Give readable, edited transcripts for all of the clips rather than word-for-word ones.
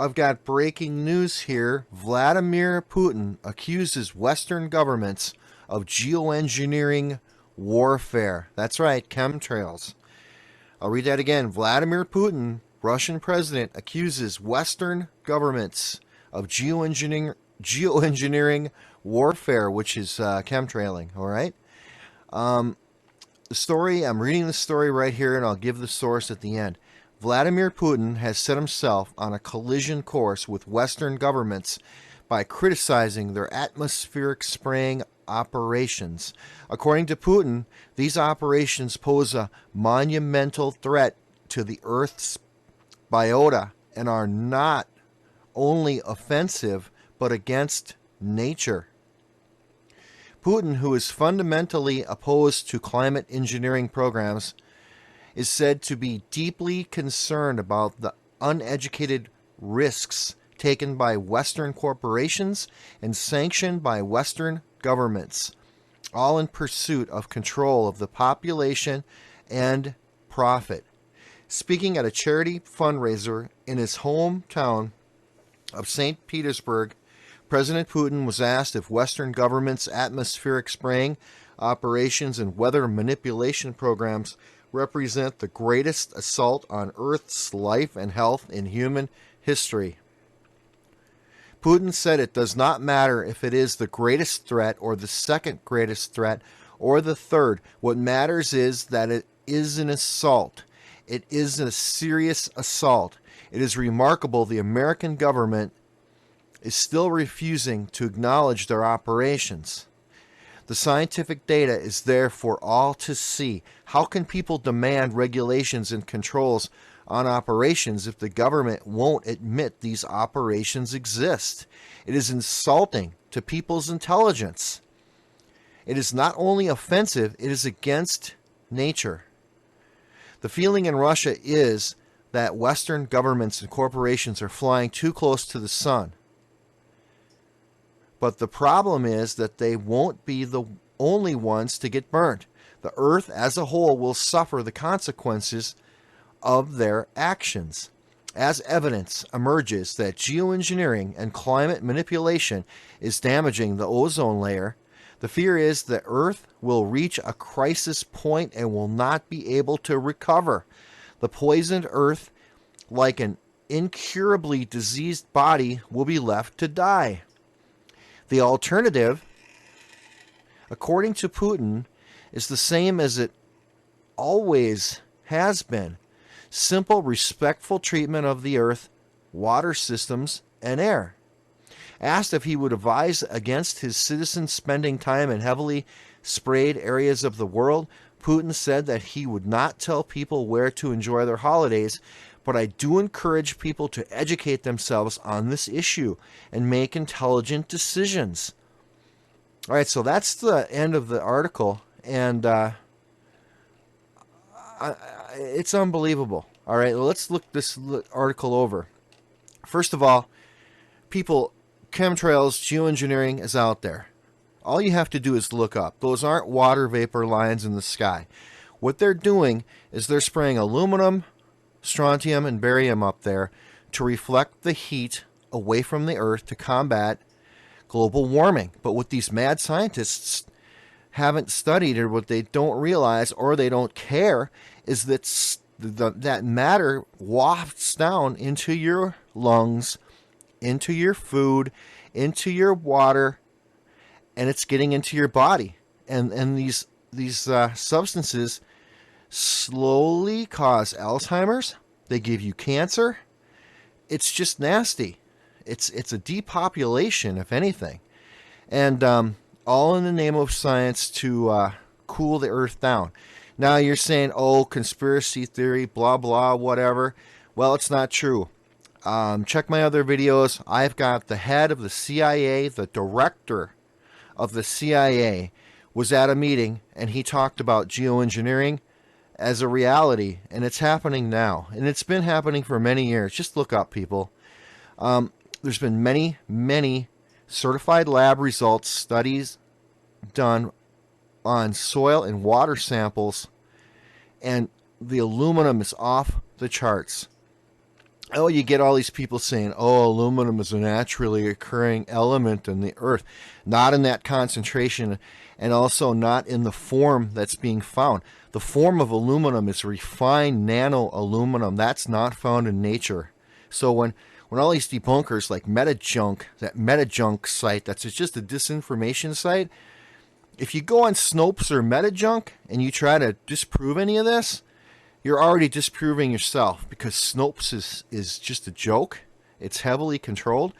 I've got breaking news here. Vladimir Putin accuses Western governments of geoengineering warfare. That's right, chemtrails. I'll read that again. Vladimir Putin, Russian president, accuses Western governments of geoengineering warfare, which is chemtrailing. All right. The story, I'm reading the story right here, and I'll give the source at the end. Vladimir Putin has set himself on a collision course with Western governments by criticizing their atmospheric spraying operations. According to Putin, these operations pose a monumental threat to the Earth's biota and are not only offensive but against nature. Putin, who is fundamentally opposed to climate engineering programs, is said to be deeply concerned about the uneducated risks taken by Western corporations and sanctioned by Western governments, all in pursuit of control of the population and profit. Speaking at a charity fundraiser in his hometown of St. Petersburg, President Putin was asked if Western governments' atmospheric spraying operations and weather manipulation programs represent the greatest assault on Earth's life and health in human history. Putin said it does not matter if it is the greatest threat or the second greatest threat or the third. What matters is that it is an assault. It is a serious assault. It is remarkable the American government is still refusing to acknowledge their operations. The scientific data is there for all to see. How can people demand regulations and controls on operations if the government won't admit these operations exist? It is insulting to people's intelligence. It is not only offensive, it is against nature. The feeling in Russia is that Western governments and corporations are flying too close to the sun. But the problem is that they won't be the only ones to get burnt. The Earth as a whole will suffer the consequences of their actions. As evidence emerges that geoengineering and climate manipulation is damaging the ozone layer, the fear is that Earth will reach a crisis point and will not be able to recover. The poisoned Earth, like an incurably diseased body, will be left to die. The alternative, according to Putin, is the same as it always has been. Simple, respectful treatment of the earth, water systems, and air. Asked if he would advise against his citizens spending time in heavily sprayed areas of the world, Putin said that he would not tell people where to enjoy their holidays, but I do encourage people to educate themselves on this issue and make intelligent decisions. All right, so that's the end of the article, and it's unbelievable. All right, well, let's look this article over. First of all, people, chemtrails, geoengineering is out there. All you have to do is look up. Those aren't water vapor lines in the sky. What they're doing is they're spraying aluminum, strontium, and barium up there to reflect the heat away from the earth to combat global warming. But what these mad scientists haven't studied, or what they don't realize, or they don't care, is that that matter wafts down into your lungs, into your food, into your water, and it's getting into your body. And these substances slowly cause Alzheimer's. They give you cancer. It's just nasty. It's a depopulation, if anything, and all in the name of science to cool the earth down. Now you're saying, oh, conspiracy theory, blah blah, whatever. Well, it's not true. Check my other videos. I've got the head of the CIA, the director of the CIA, was at a meeting, and he talked about geoengineering as a reality, and it's happening now, and it's been happening for many years. Just look up, people. There's been many certified lab results, studies done on soil and water samples, and the aluminum is off the charts. Oh, you get all these people saying, oh, aluminum is a naturally occurring element in the earth. Not in that concentration, and also not in the form that's being found. The form of aluminum is refined nano aluminum. That's not found in nature. So when all these debunkers like MetaJunk, that MetaJunk site, that's just a disinformation site, if you go on Snopes or MetaJunk and you try to disprove any of this, you're already disproving yourself, because Snopes is just a joke. It's heavily controlled.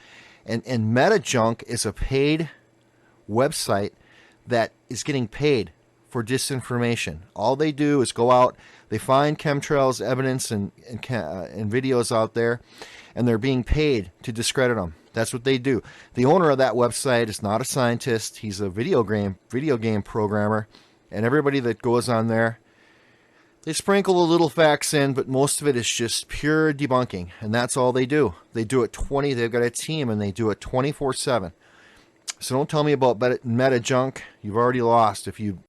And MetaJunk is a paid website that is getting paid for disinformation. All they do is go out, they find chemtrails evidence and videos out there, and they're being paid to discredit them. That's what they do. The owner of that website is not a scientist. He's a video game programmer. And everybody that goes on there, they sprinkle a little facts in, but most of it is just pure debunking, and that's all they do. They do it they've got a team, and they do it 24/7. So don't tell me about MetaJunk. You've already lost if you...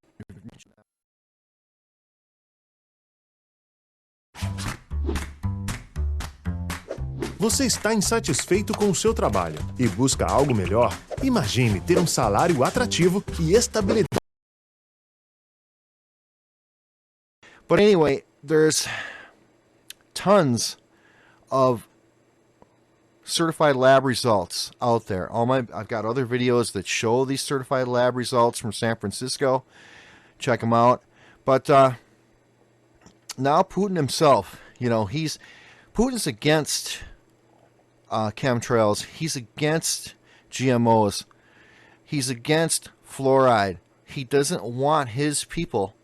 Você está insatisfeito com o seu trabalho e busca algo melhor? Imagine ter um salário atrativo e estabilidade. But anyway, there's tons of certified lab results out there. I've got other videos that show these certified lab results from San Francisco. Check them out. But now Putin himself, Putin's against chemtrails. He's against GMOs. He's against fluoride. He doesn't want his people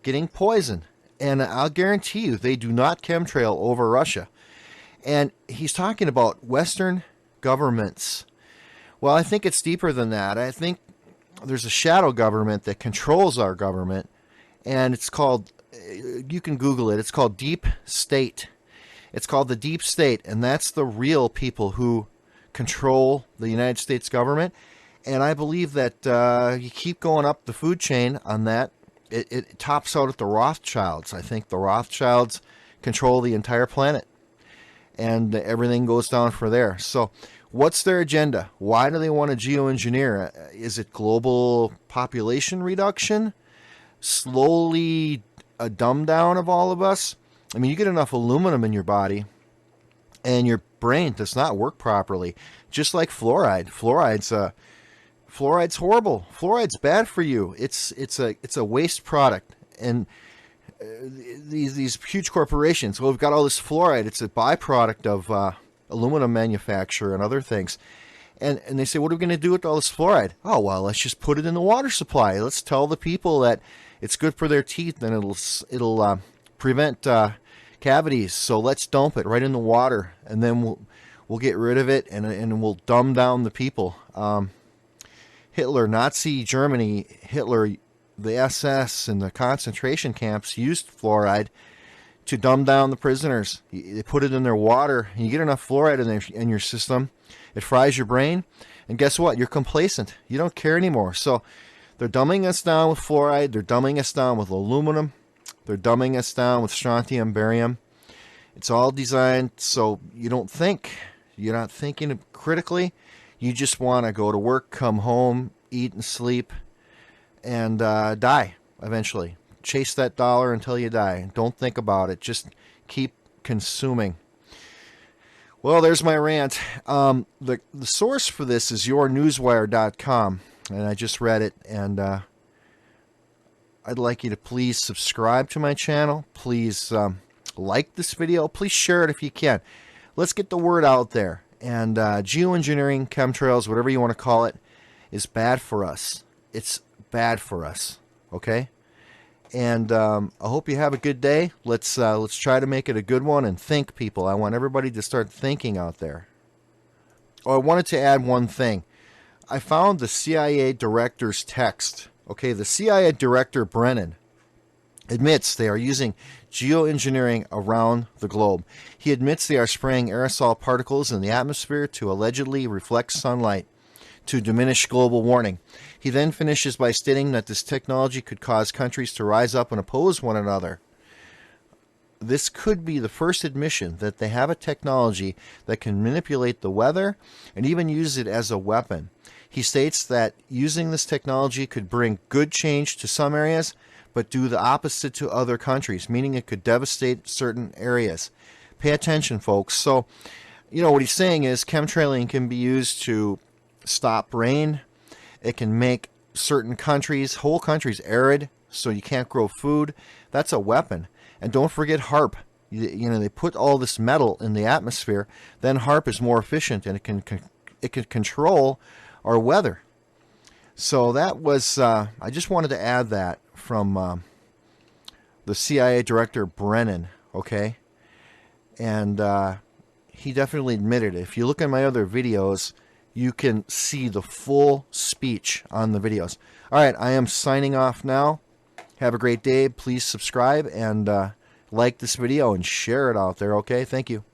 getting poisoned. And I'll guarantee you, they do not chemtrail over Russia. And he's talking about Western governments. Well, I think it's deeper than that. I think there's a shadow government that controls our government. And it's called, you can Google it, it's called Deep State. It's called the Deep State. And that's the real people who control the United States government. And I believe that you keep going up the food chain on that, it tops out at the Rothschilds. I think the Rothschilds control the entire planet, and everything goes down for there. So what's their agenda? Why do they want to geoengineer? Is it global population reduction? Slowly a dumb down of all of us? I mean, you get enough aluminum in your body, and your brain does not work properly. Just like fluoride. Fluoride's horrible. Fluoride's bad for you. It's a waste product. And these huge corporations, well, we've got all this fluoride. It's a byproduct of aluminum manufacture and other things. And they say, what are we going to do with all this fluoride? Oh, well, let's just put it in the water supply. Let's tell the people that it's good for their teeth and it'll prevent cavities. So let's dump it right in the water, and then we'll get rid of it, and we'll dumb down the people. Hitler, Nazi Germany, Hitler, the SS, and the concentration camps used fluoride to dumb down the prisoners. They put it in their water, and you get enough fluoride in your system, it fries your brain, and guess what? You're complacent. You don't care anymore. So they're dumbing us down with fluoride. They're dumbing us down with aluminum. They're dumbing us down with strontium, barium. It's all designed so you don't think. You're not thinking critically. You just want to go to work, come home, eat and sleep, and die eventually. Chase that dollar until you die. Don't think about it. Just keep consuming. Well, there's my rant. The source for this is yournewswire.com, and I just read it, and I'd like you to please subscribe to my channel. Please like this video. Please share it if you can. Let's get the word out there. And geoengineering, chemtrails, whatever you want to call it, is bad for us. It's bad for us. Okay? And I hope you have a good day. Let's try to make it a good one, and think, people. I want everybody to start thinking out there. Oh, I wanted to add one thing. I found the CIA director's text. Okay, the CIA director, Brennan, admits they are using geoengineering around the globe. He admits they are spraying aerosol particles in the atmosphere to allegedly reflect sunlight to diminish global warming. He then finishes by stating that this technology could cause countries to rise up and oppose one another. this could be the first admission that they have a technology that can manipulate the weather and even use it as a weapon. He states that using this technology could bring good change to some areas, but do the opposite to other countries, meaning it could devastate certain areas. Pay attention, folks. So, what he's saying is chemtrailing can be used to stop rain. It can make certain countries, whole countries, arid, so you can't grow food. That's a weapon. And don't forget HARP. They put all this metal in the atmosphere. Then HARP is more efficient, and it can control our weather. So that was, I just wanted to add that from the CIA director Brennan, okay? And he definitely admitted it. If you look at my other videos, you can see the full speech on the videos. All right, I am signing off now. Have a great day. Please subscribe and like this video and share it out there, okay? Thank you.